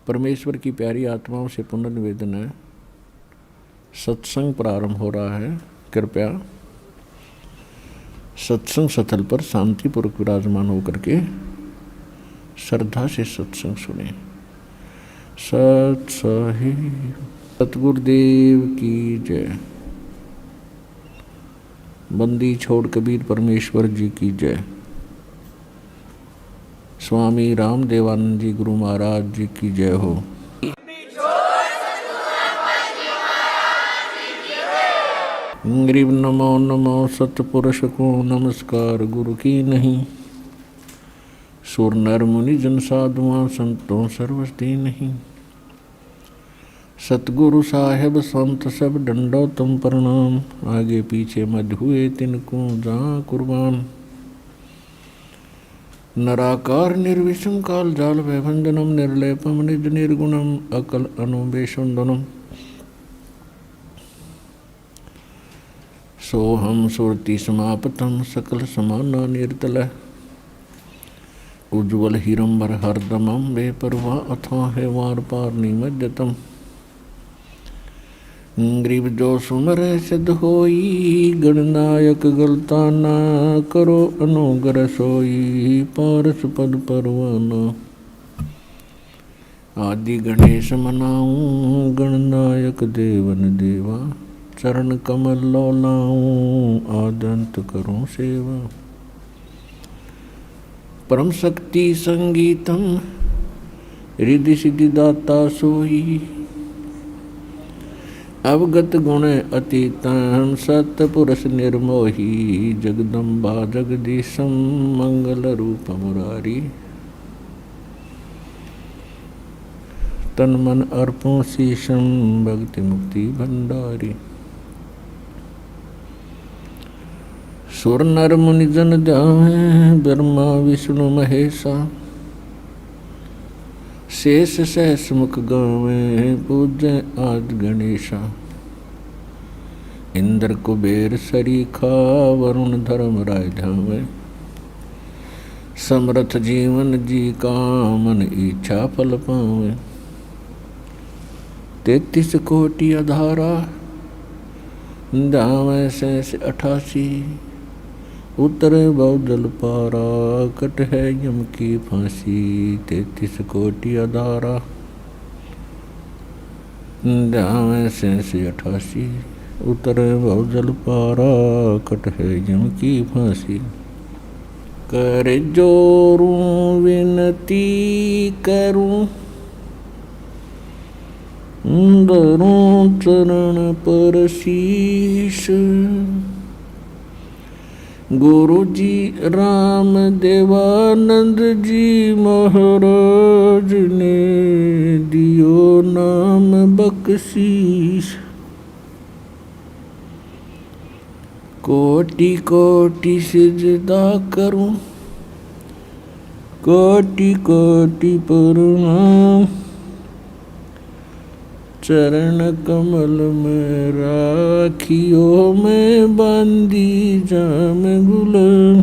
परमेश्वर की प्यारी आत्माओं से पुनर्निवेदन है। सत्संग प्रारंभ हो रहा है। कृपया सत्संग स्थल पर शांतिपूर्वक विराजमान होकर के श्रद्धा से सत्संग सुने। सत साहिब सतगुरुदेव की जय। बंदी छोड़ कबीर परमेश्वर जी की जय। स्वामी रामदेवानंद जी गुरु महाराज जी की जय हो। गरीब नमो नमो सतपुरुष को नमस्कार गुरु की नहीं। सुर नर मुनि जन साधुआं संतों सर्वस्ती नहीं। सतगुरु साहेब संत सब डंडो तुम प्रणाम। आगे पीछे मध्य हुए तिनको जहाँ कुर्बान। नराकार निर्विषम काल जाल वैभंजनम निर्लेपम निज निर्गुणम अकल अनुबेशुंदनम। सोहम सुरति समापतम सकल समाना निर्तल। उज्ज्वल हिरंबर हरदमम बेपरवा अथा है वार पार निमज्जतम। गरीब जो सुमर सिद्ध होई गणनायक गलता ना करो अनुग्रह सोई पारस पद परवाना। आदि गणेश मनाऊं गणनायक देवन देवा। चरण कमल लौलाऊं आदंत करूं सेवा। परम शक्ति संगीतम रिद्धि सिद्धि दाता सोई। अवगत गुण अतीतम सतपुरुष निर्मोही। जगदम्बा जगदीशम मंगल रूप मुरारी। तन मन अर्पों शीशम भक्ति मुक्ति भंडारी। सुर नर मुनि जन ध्यान ब्रह्मा विष्णु महेशा। शेष सहस मुख गावे पूज्य आदि गणेशा। इंद्र कुबेर सरीखा वरुण धर्म राय धावे। समर्थ जीवन जी का मन इच्छा फल पावे। 33 कोटि अधारा धावे शेष 88। उतरे बहुजल पारा कट है यम की फांसी। 33 कोटि अधारा धावे शेष 88। उतरे बहुजल पारा कट है यम की फांसी। कर जोरूं विनती करूं धरूं चरण पर शीश। गुरु जी राम देवानंद जी महाराज ने दियो नाम बख्शीश। कोटि कोटि सिजदा करूं कोटि कोटि प्रणाम। चरण कमल में राखियो में बंदी जाम गुलाम।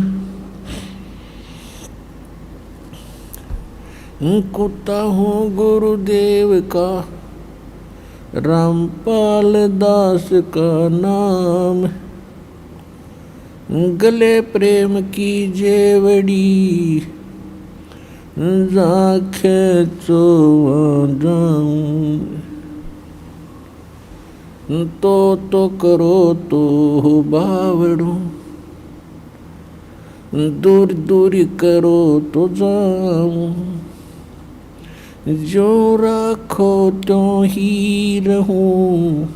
कुत्ता हूँ गुरुदेव का रामपाल दास का नाम। गले प्रेम की जेवड़ी जाखे चोवा जाऊं। तो करो तो बावड़ू दूर दूर करो तो जाऊं। जो राखो त्यों ही रहूं।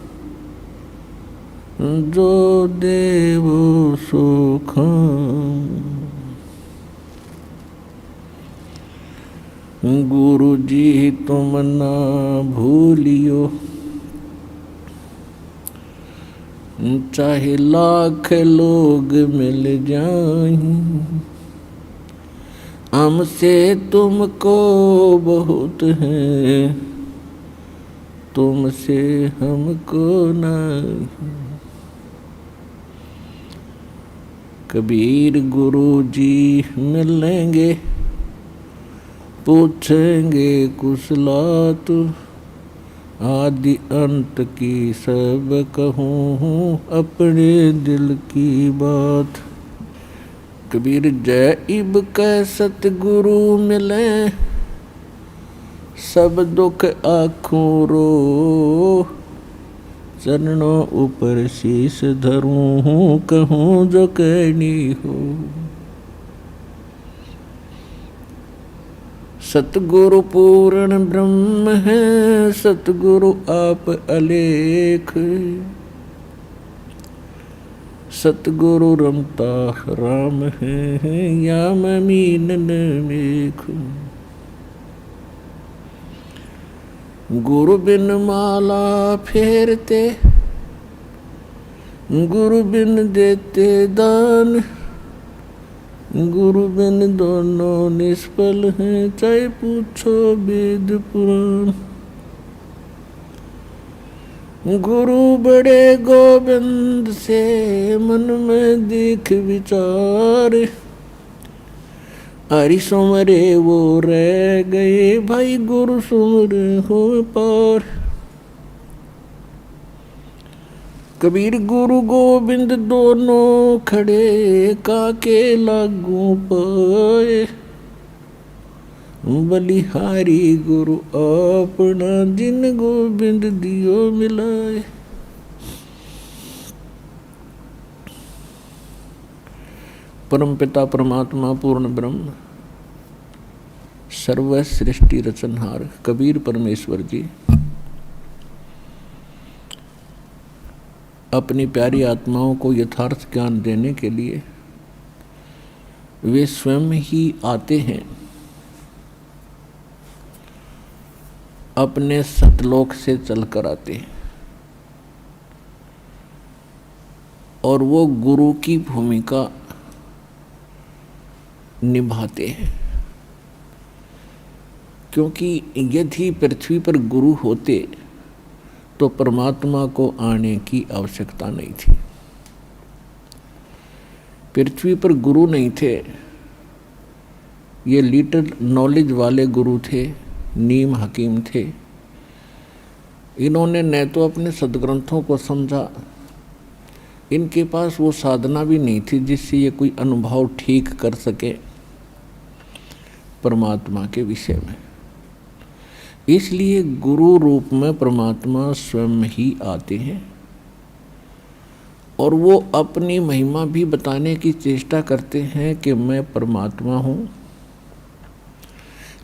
जो देवो सो खाऊं। गुरु जी तुम ना भूलियो। चाहे लाख लोग मिल जाएं। हमसे तुमको बहुत है तुमसे हमको नहीं। कबीर गुरु जी मिलेंगे पूछेंगे कुशलात, आदि अंत की सब कहूँ अपने दिल की बात। कबीर जय इब कै सतगुरु मिले, सब दुख आँखों रो, चरणों ऊपर शीश धरूं कहूँ जो कहनी हो। सतगुरु पूर्ण ब्रह्म है, सतगुरु आप अलेख, सतगुरु रमता राम है या मीनन मेख। गुरु बिन माला फेरते, गुरु बिन देते दान, गुरु बिन दोनों निष्फल हैं, चाहे पूछो वेद पुराण। गुरु बड़े गोविंद से मन में देख विचार, हरि सुमरे वो रह गए भाई गुरु सुमरे हो पार। कबीर गुरु गोविंद दोनों खड़े, काके लागू पाए, बलिहारी गुरु अपना जिन गोविंद दियो मिलाए। परम पिता परमात्मा पूर्ण ब्रह्म सर्व सृष्टि रचनहार कबीर परमेश्वर जी अपनी प्यारी आत्माओं को यथार्थ ज्ञान देने के लिए वे स्वयं ही आते हैं, अपने सतलोक से चलकर आते हैं और वो गुरु की भूमिका निभाते हैं। क्योंकि यदि पृथ्वी पर गुरु होते तो परमात्मा को आने की आवश्यकता नहीं थी। पृथ्वी पर गुरु नहीं थे, ये लिटिल नॉलेज वाले गुरु थे, नीम हकीम थे। इन्होंने न तो अपने सदग्रंथों को समझा, इनके पास वो साधना भी नहीं थी जिससे ये कोई अनुभव ठीक कर सके परमात्मा के विषय में। इसलिए गुरु रूप में परमात्मा स्वयं ही आते हैं और वो अपनी महिमा भी बताने की चेष्टा करते हैं कि मैं परमात्मा हूँ,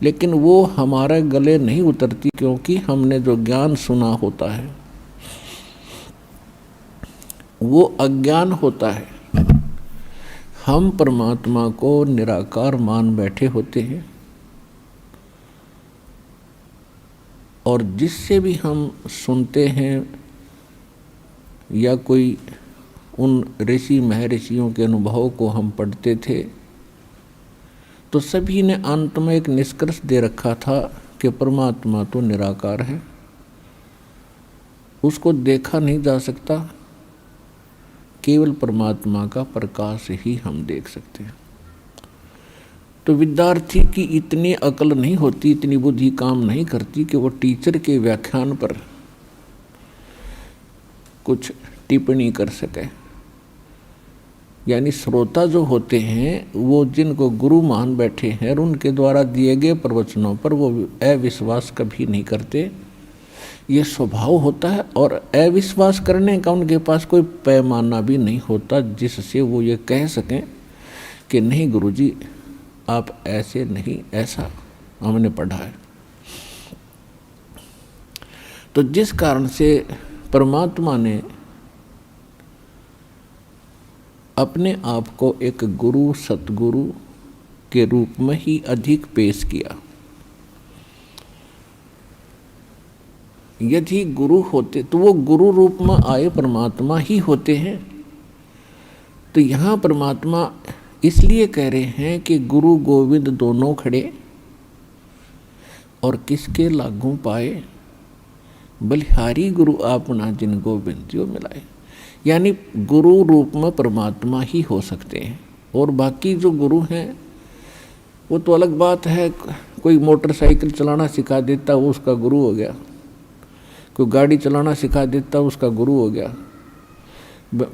लेकिन वो हमारे गले नहीं उतरती, क्योंकि हमने जो ज्ञान सुना होता है वो अज्ञान होता है। हम परमात्मा को निराकार मान बैठे होते हैं और जिससे भी हम सुनते हैं या कोई उन ऋषि महर्षियों के अनुभव को हम पढ़ते थे तो सभी ने अंत में एक निष्कर्ष दे रखा था कि परमात्मा तो निराकार है, उसको देखा नहीं जा सकता, केवल परमात्मा का प्रकाश ही हम देख सकते हैं। तो विद्यार्थी की इतनी अकल नहीं होती, इतनी बुद्धि काम नहीं करती कि वो टीचर के व्याख्यान पर कुछ टिप्पणी कर सके। यानी श्रोता जो होते हैं वो जिनको गुरु मान बैठे हैं और उनके द्वारा दिए गए प्रवचनों पर वो अविश्वास कभी नहीं करते, ये स्वभाव होता है। और अविश्वास करने का उनके पास कोई पैमाना भी नहीं होता जिससे वो ये कह सकें कि नहीं गुरुजी आप ऐसे नहीं, ऐसा हमने पढ़ा है। तो जिस कारण से परमात्मा ने अपने आप को एक गुरु सतगुरु के रूप में ही अधिक पेश किया। यदि गुरु होते तो वो गुरु रूप में आए परमात्मा ही होते हैं। तो यहाँ परमात्मा इसलिए कह रहे हैं कि गुरु गोविंद दोनों खड़े और किसके लागू पाए, बलिहारी गुरु आपना जिन गोविंद जो मिलाए। यानी गुरु रूप में परमात्मा ही हो सकते हैं और बाकी जो गुरु हैं वो तो अलग बात है। कोई मोटरसाइकिल चलाना सिखा देता वो उसका गुरु हो गया, कोई गाड़ी चलाना सिखा देता उसका गुरु हो गया।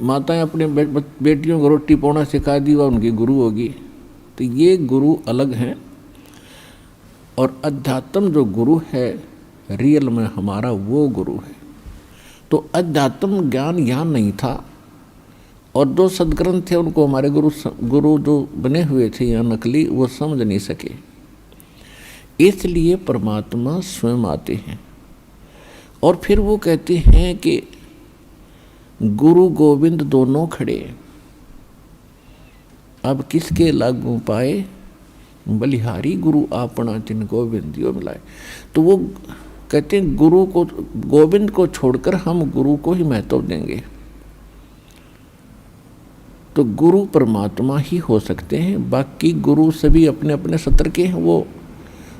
माताएं अपने बेटियों को रोटी पकाना सिखा दी वह उनकी गुरु होगी। तो ये गुरु अलग हैं, और अध्यात्म जो गुरु है रियल में हमारा वो गुरु है। तो अध्यात्म ज्ञान यहाँ नहीं था, और जो सदग्रंथ थे उनको हमारे गुरु जो बने हुए थे यहाँ नकली, वो समझ नहीं सके। इसलिए परमात्मा स्वयं आते हैं और फिर वो कहते हैं कि गुरु गोविंद दोनों खड़े, अब किसके लागू पाए, बलिहारी गुरु आपना जिन गोविंदियों मिलाए। तो वो कहते हैं गुरु को, गोविंद को छोड़कर हम गुरु को ही महत्व देंगे। तो गुरु परमात्मा ही हो सकते हैं, बाकी गुरु सभी अपने अपने सत्र के हैं, वो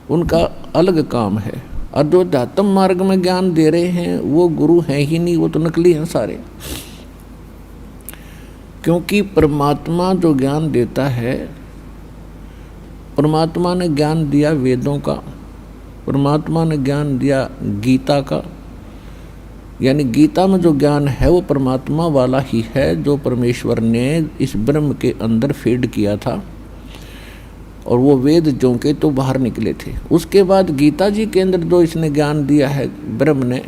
उनका अलग काम है। और जो अध्यात्म मार्ग में ज्ञान दे रहे हैं वो गुरु हैं ही नहीं, वो तो नकली हैं सारे। क्योंकि परमात्मा जो ज्ञान देता है, परमात्मा ने ज्ञान दिया वेदों का, परमात्मा ने ज्ञान दिया गीता का, यानी गीता में जो ज्ञान है वो परमात्मा वाला ही है, जो परमेश्वर ने इस ब्रह्म के अंदर फीड किया था, और वो वेद जो के तो बाहर निकले थे। उसके बाद गीता जी के अंदर जो इसने ज्ञान दिया है ब्रह्म ने,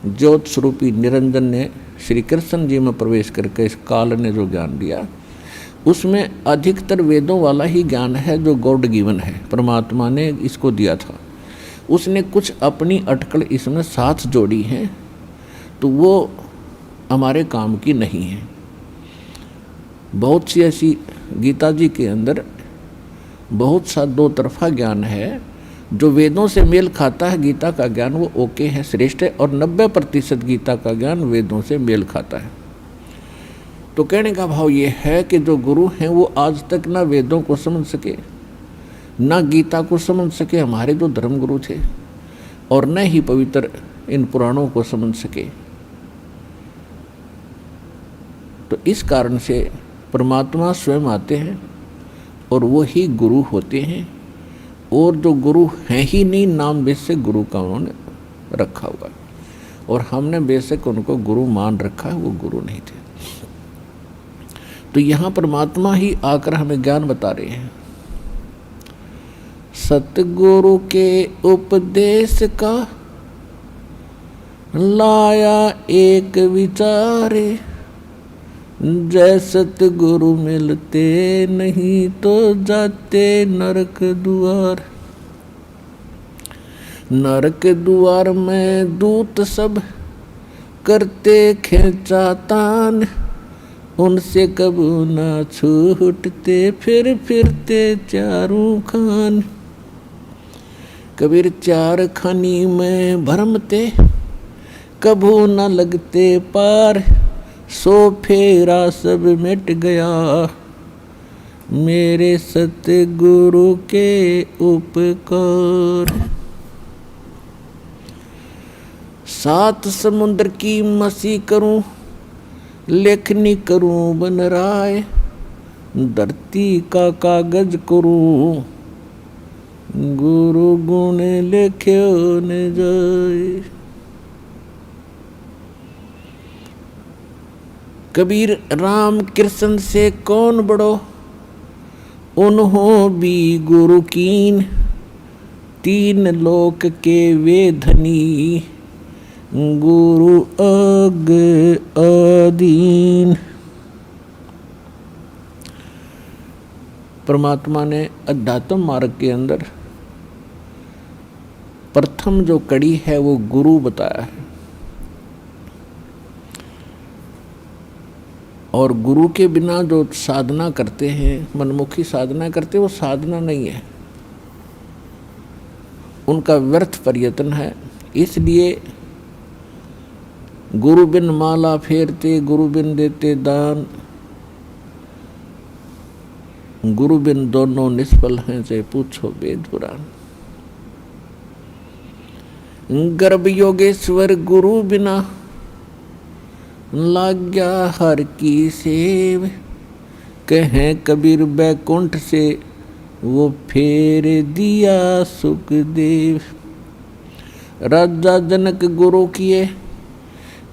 ज्योत स्वरूपी निरंजन ने श्री कृष्ण जी में प्रवेश करके इस काल ने जो ज्ञान दिया, उसमें अधिकतर वेदों वाला ही ज्ञान है जो गॉड गिवन है, परमात्मा ने इसको दिया था। उसने कुछ अपनी अटकल इसमें साथ जोड़ी है, तो वो हमारे काम की नहीं है। बहुत सी ऐसी गीता जी के अंदर बहुत सा दो तरफा ज्ञान है, जो वेदों से मेल खाता है गीता का ज्ञान वो ओके है, श्रेष्ठ है, और 90% गीता का ज्ञान वेदों से मेल खाता है। तो कहने का भाव ये है कि जो गुरु हैं वो आज तक ना वेदों को समझ सके, ना गीता को समझ सके, हमारे जो धर्म गुरु थे, और न ही पवित्र इन पुराणों को समझ सके। तो इस कारण से परमात्मा स्वयं आते हैं और वो ही गुरु होते हैं, और जो गुरु हैं ही नहीं, नाम बेशक गुरु का उन्होंने रखा हुआ है, और हमने बेशक उनको गुरु मान रखा है, वो गुरु नहीं थे। तो यहाँ परमात्मा ही आकर हमें ज्ञान बता रहे हैं। सतगुरु के उपदेश का लाया एक विचारे, जय सतगुरु मिलते नहीं तो जाते नरक द्वार। नरक द्वार में दूत सब करते खिंचातान, उनसे कबू ना छूटते फिर फिरते चारों खान। कबीर चार खानी में भरमते कबू न लगते पार, सो फेरा सब मिट गया मेरे सतगुरु के उपकार। सात समुद्र की मसी करूं, लेखनी करूं बन राय, धरती का कागज करूं, गुरु गुण लिख्यो न जाए। कबीर राम कृष्ण से कौन बड़ो, उन्हों भी गुरु कीन, तीन लोक के वे धनी, गुरु अग अधीन। परमात्मा ने अध्यात्म मार्ग के अंदर प्रथम जो कड़ी है वो गुरु बताया है, और गुरु के बिना जो साधना करते हैं, मनमुखी साधना करते हैं, वो साधना नहीं है, उनका व्यर्थ प्रयत्न है। इसलिए गुरु बिन माला फेरते, गुरु बिन देते दान, गुरु बिन दोनों निष्फल हैं, चाहे पूछो वेद पुराण। गर्भ योगेश्वर गुरु बिना, लाग्या हर की सेव, कहें कबीर बैकुंठ से वो फेर दिया सुखदेव। राजा जनक गुरु किए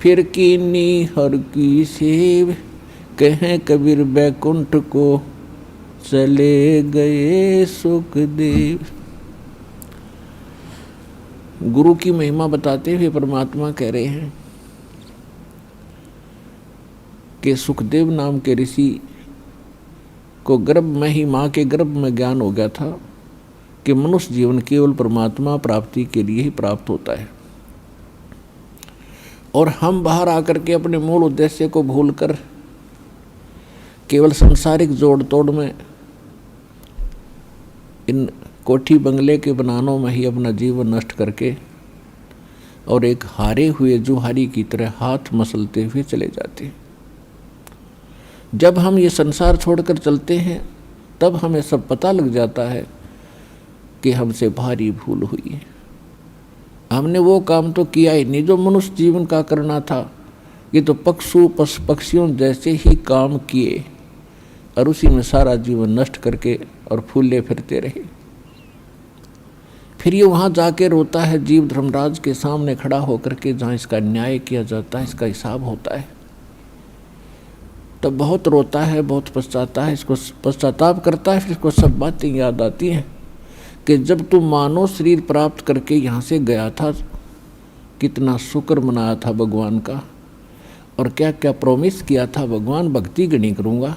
फिर कीनी हर की सेव। कहें कबीर बैकुंठ को चले गए सुखदेव। गुरु की महिमा बताते हुए परमात्मा कह रहे हैं कि सुखदेव नाम के ऋषि को गर्भ में ही, माँ के गर्भ में ज्ञान हो गया था कि मनुष्य जीवन केवल परमात्मा प्राप्ति के लिए ही प्राप्त होता है, और हम बाहर आकर के अपने मूल उद्देश्य को भूलकर केवल सांसारिक जोड़ तोड़ में, इन कोठी बंगले के बनानों में ही अपना जीवन नष्ट करके और एक हारे हुए जुहारी की तरह हाथ मसलते हुए चले जाते हैं। जब हम ये संसार छोड़कर चलते हैं तब हमें सब पता लग जाता है कि हमसे भारी भूल हुई है। हमने वो काम तो किया ही नहीं जो मनुष्य जीवन का करना था। ये तो पक्षियों जैसे ही काम किए और उसी में सारा जीवन नष्ट करके और फूले फिरते रहे। फिर ये वहाँ जाके रोता है जीव धर्मराज के सामने खड़ा होकर के, जहाँ इसका न्याय किया जाता है, इसका हिसाब होता है। तब बहुत रोता है, बहुत पछताता है, इसको पश्चाताप करता है। फिर इसको सब बातें याद आती हैं कि जब तू मानव शरीर प्राप्त करके यहाँ से गया था, कितना शुक्र मनाया था भगवान का, और क्या क्या प्रॉमिस किया था, भगवान भक्ति गणी करूँगा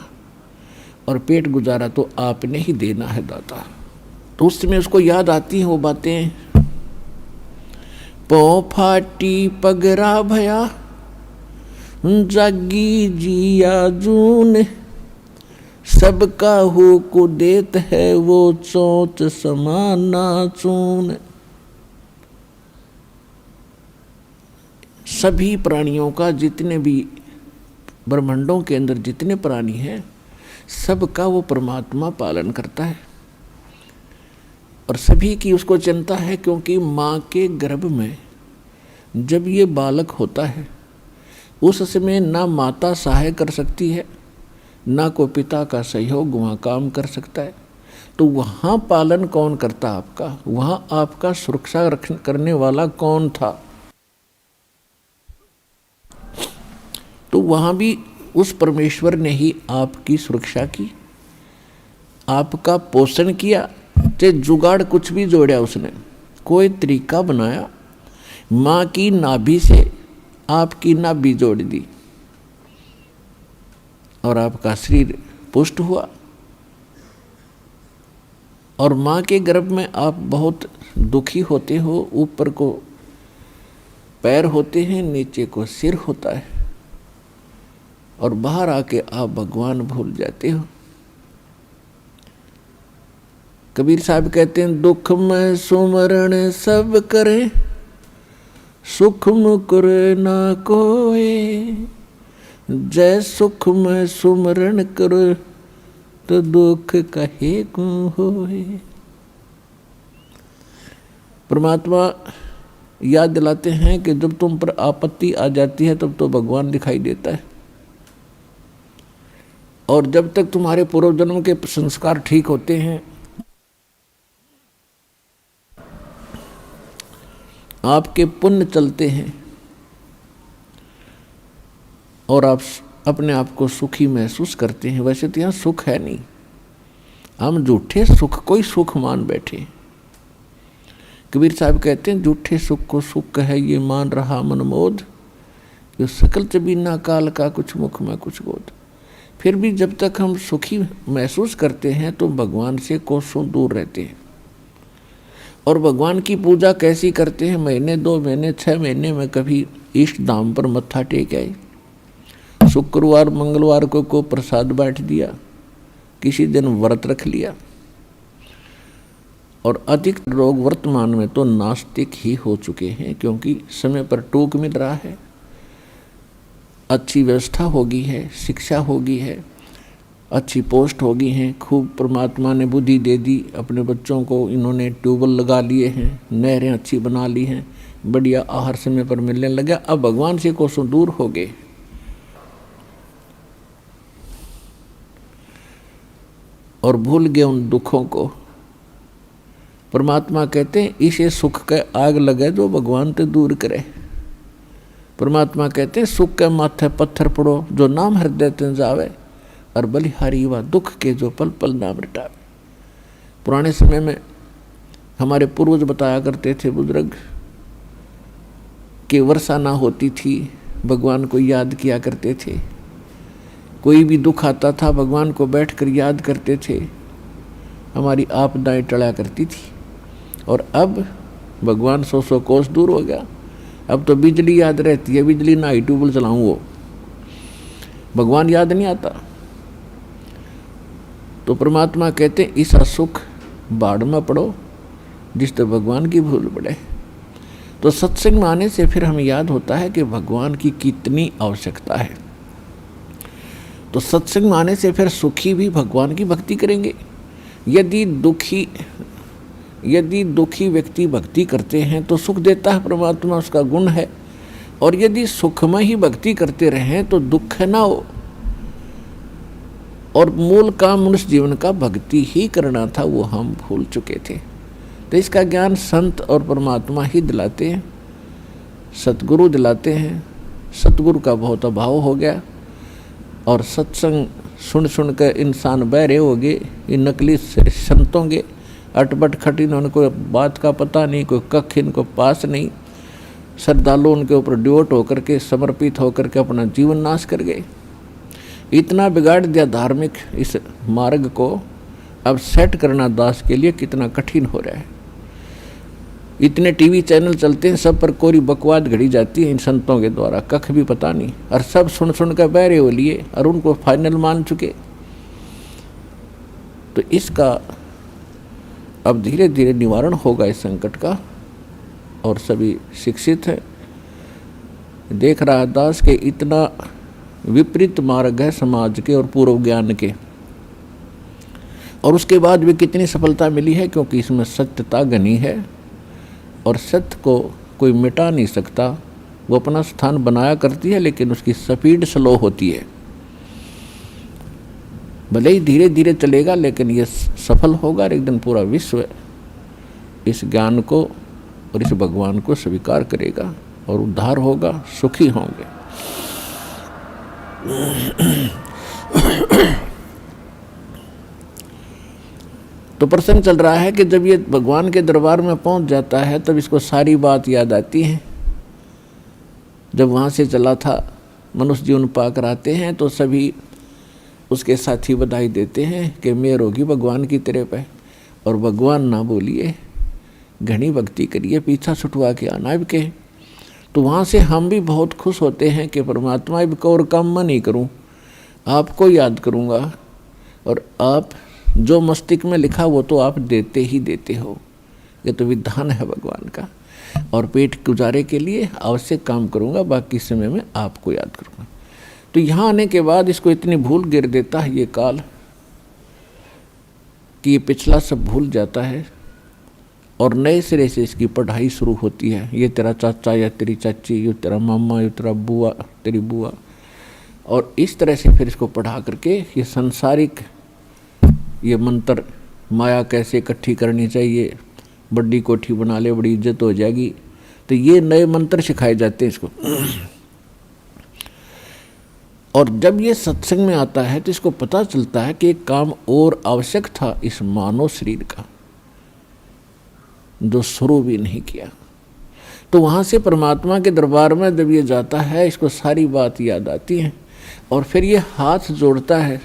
और पेट गुजारा तो आपने ही देना है दाता। तो उस समय उसको याद आती हैं वो बातें। पौ फाटी पगरा भया जागी जिया जून। सबका हो को देत है वो चोट समाना चून। सभी प्राणियों का, जितने भी ब्रह्मांडों के अंदर जितने प्राणी हैं, सबका वो परमात्मा पालन करता है और सभी की उसको चिंता है। क्योंकि माँ के गर्भ में जब ये बालक होता है उस समय ना माता सहाय कर सकती है, ना को पिता का सहयोग वहाँ काम कर सकता है। तो वहाँ पालन कौन करता आपका? वहाँ आपका सुरक्षा करने वाला कौन था? तो वहाँ भी उस परमेश्वर ने ही आपकी सुरक्षा की, आपका पोषण किया। चाहे जुगाड़ कुछ भी जोड़ा उसने, कोई तरीका बनाया, माँ की नाभि से आपकी नाभि जोड़ दी और आपका शरीर पुष्ट हुआ। और माँ के गर्भ में आप बहुत दुखी होते हो। ऊपर को पैर होते हैं, नीचे को सिर होता है, और बाहर आके आप भगवान भूल जाते हो। कबीर साहब कहते हैं, दुख में सुमरण सब करे, सुख मुकुर ना कोय। जय सुख में सुमरण करो, तो दुख कहे को होए। परमात्मा याद दिलाते हैं कि जब तुम पर आपत्ति आ जाती है तब तो भगवान दिखाई देता है, और जब तक तुम्हारे पूर्व जन्म के संस्कार ठीक होते हैं, आपके पुण्य चलते हैं और आप अपने आप को सुखी महसूस करते हैं। वैसे तो यहाँ सुख है नहीं, हम झूठे सुख को ही सुख मान बैठे। कबीर साहब कहते हैं, झूठे सुख को सुख है ये मान रहा मनमोद, जो सकल चबीना काल का कुछ मुख में कुछ गोद। फिर भी जब तक हम सुखी महसूस करते हैं तो भगवान से कोसों दूर रहते हैं। और भगवान की पूजा कैसी करते हैं? महीने 2 महीने 6 महीने में कभी इष्ट धाम पर मत्था टेक आए, शुक्रवार मंगलवार को प्रसाद बांट दिया, किसी दिन व्रत रख लिया। और अधिक लोग वर्तमान में तो नास्तिक ही हो चुके हैं, क्योंकि समय पर टूक मिल रहा है, अच्छी व्यवस्था होगी है, शिक्षा होगी है, अच्छी पोस्ट होगी हैं, खूब परमात्मा ने बुद्धि दे दी अपने बच्चों को, इन्होंने ट्यूबवेल लगा लिए हैं, नहरें अच्छी बना ली हैं, बढ़िया आहार समय पर मिलने लगा। अब भगवान से कोसों दूर हो गए और भूल गए उन दुखों को परमात्मा कहते हैं इसे सुख के आग लगे जो भगवान ते दूर करे। परमात्मा कहते हैं सुख के माथे पत्थर पड़ो जो नाम हृदय ते जावे, और बलिहारी व दुख के जो पल पल नाम रटावे। पुराने समय में हमारे पूर्वज बताया करते थे बुजुर्ग कि वर्षा ना होती थी, भगवान को याद किया करते थे। कोई भी दुख आता था भगवान को बैठकर याद करते थे, हमारी आपदाएं टला करती थी। और अब भगवान 100 कोस दूर हो गया, अब तो बिजली याद रहती है, बिजली ना ही ट्यूबवेल चलाऊं वो भगवान याद नहीं आता। तो परमात्मा कहते ऐसा सुख बाढ़ में पड़ो जिस तो भगवान की भूल पड़े। तो सत्संग में आने से फिर हमें याद होता है कि भगवान की कितनी आवश्यकता है। तो सत्संग में आने से फिर सुखी भी भगवान की भक्ति करेंगे। यदि दुखी व्यक्ति भक्ति करते हैं तो सुख देता है परमात्मा, उसका गुण है। और यदि सुखमय ही भक्ति करते रहें तो दुख ना हो। और मूल काम मनुष्य जीवन का भक्ति ही करना था, वो हम भूल चुके थे। तो इसका ज्ञान संत और परमात्मा ही दिलाते हैं, सतगुरु दिलाते हैं। सतगुरु का बहुत अभाव हो गया और सत्संग सुन सुन कर इंसान बहरे हो गए। ये नकली संतों के अटपट खटिन, उनको बात का पता नहीं, कोई कख इनको पास नहीं। श्रद्धालु उनके ऊपर ड्योट होकर के समर्पित होकर के अपना जीवन नाश कर गए। इतना बिगाड़ दिया धार्मिक इस मार्ग को, अब सेट करना दास के लिए कितना कठिन हो रहा है। इतने टीवी चैनल चलते हैं, सब पर कोरी बकवाद घड़ी जाती है इन संतों के द्वारा, कख भी पता नहीं, और सब सुन सुन कर बहरे हो लिए और उनको फाइनल मान चुके। तो इसका अब धीरे धीरे निवारण होगा इस संकट का, और सभी शिक्षित हैं। देख रहा है दास के इतना विपरीत मार्ग है समाज के और पूर्व ज्ञान के, और उसके बाद भी कितनी सफलता मिली है, क्योंकि इसमें सत्यता घनी है और सत्य को कोई मिटा नहीं सकता। वो अपना स्थान बनाया करती है, लेकिन उसकी स्पीड स्लो होती है। भले ही धीरे धीरे चलेगा, लेकिन ये सफल होगा और एक दिन पूरा विश्व इस ज्ञान को और इस भगवान को स्वीकार करेगा और उद्धार होगा, सुखी होंगे। तो प्रसंग चल रहा है कि जब ये भगवान के दरबार में पहुंच जाता है तब इसको सारी बात याद आती है। जब वहाँ से चला था, मनुष्य जीवन पाकर आते हैं तो सभी उसके साथी बधाई देते हैं कि मेहर होगी भगवान की तेरे पे, और भगवान ना बोलिए, घनी भक्ति करिए, पीछा छुटवा के आना अब के। तो वहाँ से हम भी बहुत खुश होते हैं कि परमात्मा अब को और काम मैं नहीं करूँ, आपको याद करूँगा, और आप जो मस्तिष्क में लिखा वो तो आप देते ही देते हो। ये तो विधान है भगवान का, और पेट गुजारे के लिए आवश्यक काम करूँगा, बाकी समय में आपको याद करूँगा। तो यहाँ आने के बाद इसको इतनी भूल गिर देता है ये काल कि ये पिछला सब भूल जाता है, और नए सिरे से इसकी पढ़ाई शुरू होती है। ये तेरा चाचा या तेरी चाची, ये तेरा मामा, ये तेरा बुआ, तेरी बुआ, और इस तरह से फिर इसको पढ़ा करके ये सांसारिक ये मंत्र, माया कैसे इकट्ठी करनी चाहिए, बड़ी कोठी बना ले बड़ी इज्जत हो जाएगी, तो ये नए मंत्र सिखाए जाते हैं इसको। और जब ये सत्संग में आता है तो इसको पता चलता है कि एक काम और आवश्यक था इस मानव शरीर का, जो शुरू भी नहीं किया। तो वहाँ से परमात्मा के दरबार में जब ये जाता है, इसको सारी बात याद आती है, और फिर ये हाथ जोड़ता है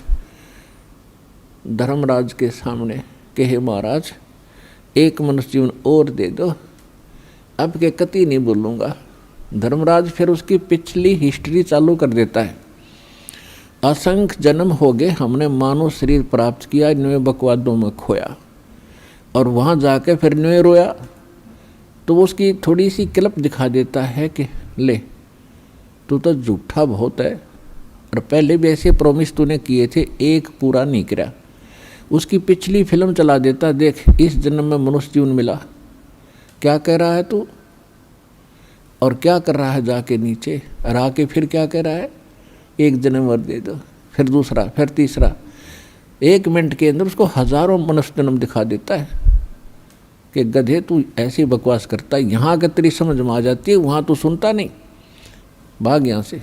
धर्मराज के सामने कि हे महाराज, एक मनुष्य जीवन और दे दो, अब के कति नहीं बोलूँगा। धर्मराज फिर उसकी पिछली हिस्ट्री चालू कर देता है। असंख्य जन्म हो गए, हमने मानव शरीर प्राप्त किया, इनमें बकवादों में खोया, और वहाँ जाके फिर न्यों रोया। तो वो उसकी थोड़ी सी क्लिप दिखा देता है कि ले, तू तो झूठा बहुत है, और पहले भी ऐसे प्रॉमिस तूने किए थे, एक पूरा नहीं करा। उसकी पिछली फिल्म चला देता, देख इस जन्म में मनुष्य जीवन मिला, क्या कह रहा है तू, और क्या कर रहा है जाके नीचे, और आके फिर क्या कह रहा है, एक जन्म और दे दो, फिर दूसरा, फिर तीसरा। 1 मिनट के अंदर उसको हजारों मनुष्य जन्म दिखा देता है कि गधे तू ऐसी बकवास करता है, यहाँ अगर तेरी समझ में आ जाती है वहाँ तो सुनता नहीं, भाग यहाँ से।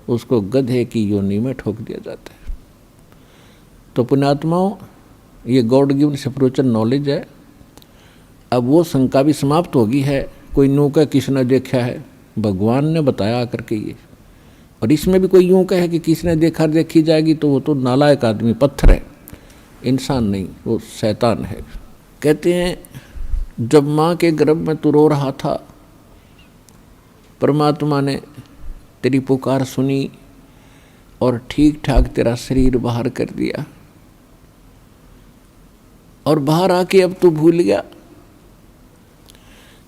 उसको गधे की योनि में ठोक दिया जाता है। तो पुण्यात्माओं, ये गॉड गिवन स्पिरिचुअल नॉलेज है। अब वो शंका भी समाप्त होगी है। कोई यूँ कहे किसने देखा है, भगवान ने बताया करके ये। और इसमें भी कोई यूँ कहे कि किसने देखा देखी जाएगी तो वो तो नालायक आदमी, पत्थर है, इंसान नहीं, वो शैतान है। कहते हैं जब माँ के गर्भ में तू रो रहा था, परमात्मा ने तेरी पुकार सुनी और ठीक ठाक तेरा शरीर बाहर कर दिया, और बाहर आके अब तू भूल गया।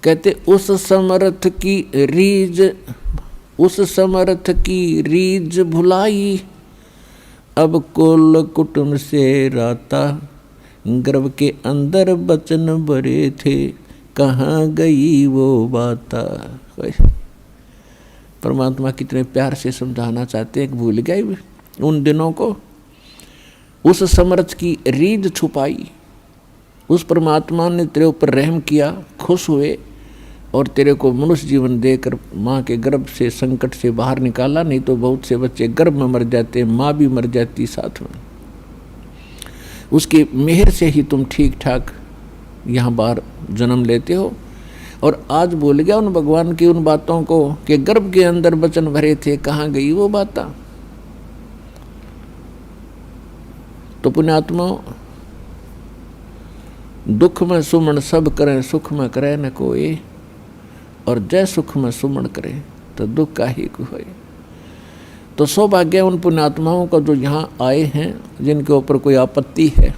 कहते उस समर्थ की रीज भुलाई, अब कुल कुटुंब से राता, गर्भ के अंदर बचन भरे थे, कहाँ गई वो बाता। परमात्मा कितने प्यार से समझाना चाहते हैं कि भूल गए उन दिनों को। उस समर्थ की रीझ छुपाई, उस परमात्मा ने तेरे ऊपर रहम किया, खुश हुए और तेरे को मनुष्य जीवन देकर माँ के गर्भ से संकट से बाहर निकाला। नहीं तो बहुत से बच्चे गर्भ में मर जाते, माँ भी मर जाती साथ में। उसकी मेहर से ही तुम ठीक ठाक यहाँ बाहर जन्म लेते हो। और आज भूल गया उन भगवान की उन बातों को कि गर्भ के अंदर बचन भरे थे, कहाँ गई वो बात। तो पुण्यात्मा, दुख में सुमन सब करें, सुख में करे न कोई, और जय सुख में सुमन करे तो दुख का ही होए। तो सौभाग्य उन पुण्यात्माओं का जो यहाँ आए हैं, जिनके ऊपर कोई आपत्ति है।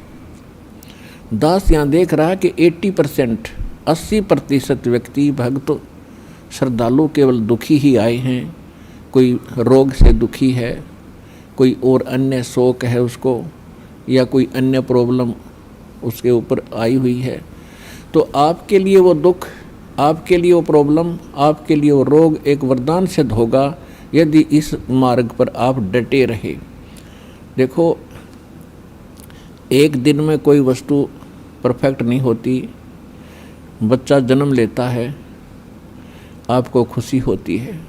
दास यहाँ देख रहा है कि 80% व्यक्ति भक्त श्रद्धालु केवल दुखी ही आए हैं। कोई रोग से दुखी है, कोई और अन्य शोक है उसको, या कोई अन्य प्रॉब्लम उसके ऊपर आई हुई है। तो आपके लिए वो दुख, आपके लिए वो प्रॉब्लम, आपके लिए वो रोग एक वरदान सिद्ध होगा यदि इस मार्ग पर आप डटे रहे। देखो, एक दिन में कोई वस्तु परफेक्ट नहीं होती। बच्चा जन्म लेता है, आपको खुशी होती है,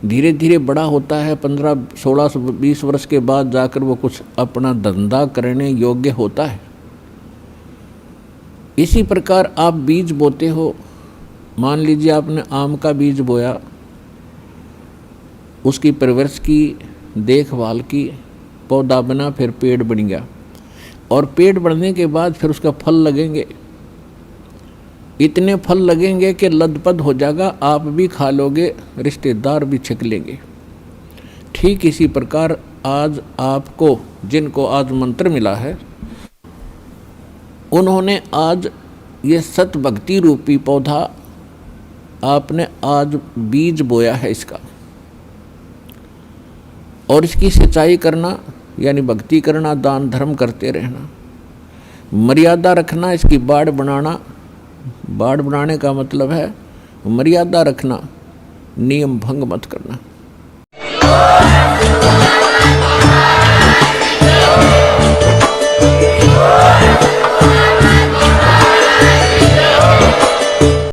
धीरे धीरे बड़ा होता है, 15, 16, 20 वर्ष के बाद जाकर वो कुछ अपना धंधा करने योग्य होता है। इसी प्रकार आप बीज बोते हो। मान लीजिए आपने आम का बीज बोया, उसकी परवरिश की, देखभाल की, पौधा बना, फिर पेड़ बन गया, और पेड़ बढ़ने के बाद फिर उसका फल लगेंगे। इतने फल लगेंगे कि लदपद हो जाएगा, आप भी खा लोगे, रिश्तेदार भी छक लेंगे। ठीक इसी प्रकार आज आपको, जिनको आज मंत्र मिला है, उन्होंने आज ये सत भक्ति रूपी पौधा आपने आज बीज बोया है इसका, और इसकी सिंचाई करना यानी भक्ति करना, दान धर्म करते रहना, मर्यादा रखना, इसकी बाड़ बनाना। बाड़ बनाने का मतलब है मर्यादा रखना, नियम भंग मत करना।